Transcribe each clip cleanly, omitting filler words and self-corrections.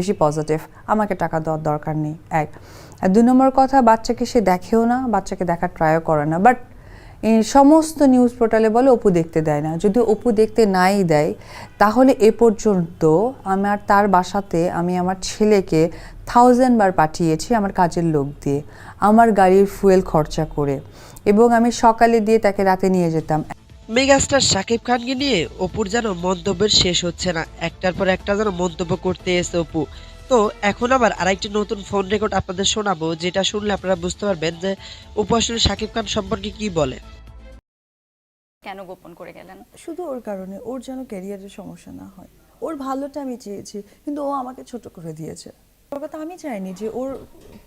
বেশি পজিটিভ, আমাকে টাকা দেওয়ার দরকার নেই, এক। আর 2 নম্বর কথা, বাচ্চাকে সে দেখেও না, বাচ্চাকে দেখার ট্রাইও করে না। বাট সমস্ত নিউজ পোর্টালে বলে অপু দেখতে দেয় না। যদি অপু দেখতে নাই দেয়, তাহলে এ পর্যন্ত আমার তার বাসাতে আমি আমার ছেলেকে 1000 বার পাঠিয়েছি আমার কাজের লোক দিয়ে, আমার গাড়ির ফুয়েল খরচা করে, এবং আমি সকালে দিয়ে তাকে রাতে নিয়ে যেতাম। মেগাস্টার শাকিব খানকে নিয়ে অপুর যেন মন্তব্যের শেষ হচ্ছে না, একটার পর একটা যেন মন্তব্য করতে এসে অপু। তো এখন আবার আরেকটি নতুন ফোন রেকর্ড আপনাদের শোনাবো, যেটা শুনলে আপনারা বুঝতে পারবেন যে অপু আসলে শাকিব খান সম্পর্কে কি বলে। কেন গোপন করে গেলেন? শুধু ওর কারণে, ওর যেন ক্যারিয়ারের সমস্যা না হয়। ওর ভালোটা আমি চেয়েছি, কিন্তু ও আমাকে ছোট করে দিয়েছে। ওর কথা আমি চাইনি যে ওর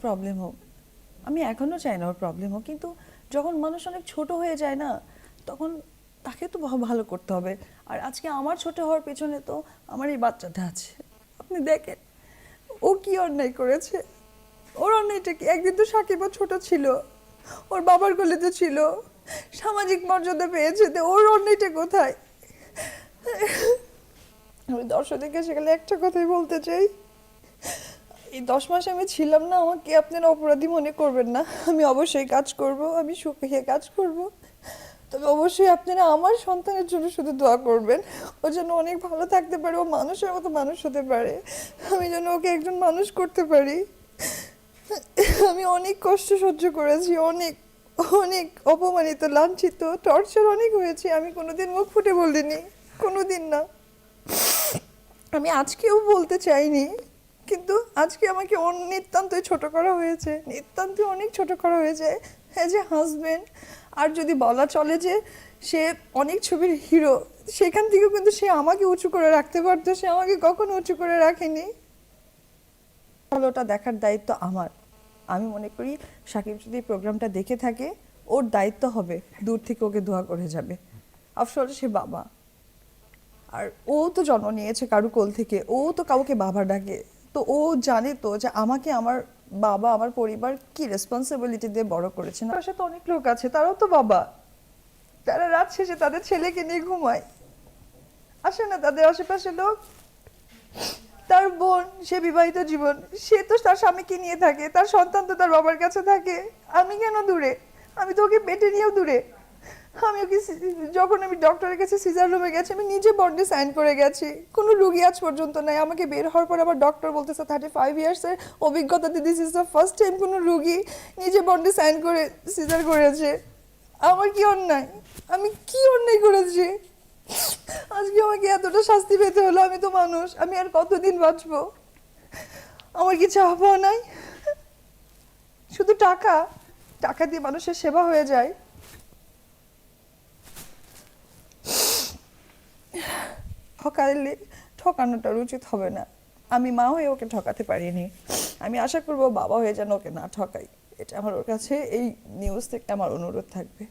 প্রবলেম হোক, আমি এখনও চাই না ওর প্রবলেম হোক, কিন্তু যখন মানুষ অনেক ছোট হয়ে যায় না, তখন তাকে তো ভালো করতে হবে। আর আজকে আমার ছোট হওয়ার পেছনে তো আমার এই বাচ্চাটা আছে। আপনি দেখেন ও কি অন্যায় করেছে। ওর অন্যায়টা কি? একদিন তো সাকিবও ছোট ছিল, ওর বাবার কোলে তো ছিল, সামাজিক মর্যাদা পেয়েছে, তো ওর অন্যায়টা কোথায়? আমি দর্শকদেরকে সেখানে একটা কথাই বলতে চাই, এই 10 মাস আমি ছিলাম না, আমাকে আপনারা অপরাধী মনে করবেন না। আমি অবশ্যই কাজ করব, আমি সুখে কাজ করব, তবে অবশ্যই আপনারা আমার সন্তানের জন্য শুধু দোয়া করবেন, ও যেন অনেক ভালো থাকতে পারে, ও মানুষের মতো মানুষ হতে পারে, আমি যেন ওকে একজন মানুষ করতে পারি। আমি অনেক কষ্ট সহ্য করেছি, অনেক অনেক অপমানিত, লাঞ্ছিত, টর্চার অনেক হয়েছে, আমি কোনোদিন মুখ ফুটে বলিনি, কোনোদিন না। আমি আজকেও বলতে চাইনি, কিন্তু আজকে আমাকে নিতান্তই ছোট করা হয়েছে, নিতান্তই অনেক ছোট করা হয়েছে অ্যাজ এ হাজব্যান্ড। আর যদি বলা চলে যে সে অনেক ছবির হিরো, সেখান থেকেও কিন্তু সে আমাকে উঁচু করে রাখতে পারতো, সে আমাকে কখনো উঁচু করে রাখেনি। ভালোটা দেখার দায়িত্ব আমার। আমি মনে করি সাকিব যদি প্রোগ্রামটা দেখে থাকে, ওর দায়িত্ব হবে দূর থেকে ওকে দোয়া করে যাবে। আফসোস সে বাবা, আর ও তো জন্ম নিয়েছে কারু কোল থেকে, ও তো কাউকে বাবা ডাকে, তো ও জানে তো যে আমাকে আমার বাবা, আমার পরিবার কি রেসপন্সিবিলিটি দিয়ে বড় করেছে। না, সাথে অনেক লোক আছে, তারাও তো বাবা, তারা রাত শেষে তাদের ছেলেকে নিয়ে ঘুমায়, আসে না তাদের আশেপাশে লোক। তার বোন, সে বিবাহিত জীবন, সে তো তার স্বামীকে নিয়ে থাকে, তার সন্তান তো তার বাবার কাছে থাকে। আমি কেন দূরে? আমি তো ওকে পেটে নিয়েও দূরে। আমি ওকে যখন আমি ডক্টরের কাছে সিজার রুমে গেছি, আমি নিজে বন্ডে সাইন করে গেছি, কোনো রুগী আজ পর্যন্ত নাই। আমাকে বের হওয়ার পর আবার ডক্টর বলতেছে 35 ইয়ার্সের অভিজ্ঞতাতে this is the first time কোনো রুগী নিজে বন্ডে সাইন করে সিজার করেছে। আমার কি অন্যায়? আমি কি অন্যায় করেছি আজকে আমাকে এতটা শাস্তি পেতে হলো? আমি তো মানুষ, আমি আর কতদিন বাঁচবো? আমার কি চাওয়া পাওয়া নাই? শুধু টাকা, টাকা দিয়ে মানুষের সেবা হয়ে যায়? ঠকালে ঠকানোটার উচিত হবে না। আমি মা হয়ে ওকে ঠকাতে পারিনি, আমি আশা করবো বাবা হয়ে যেন ওকে না ঠকাই। এটা আমার ওর কাছে এই নিউজ থেকে আমার অনুরোধ থাকবে।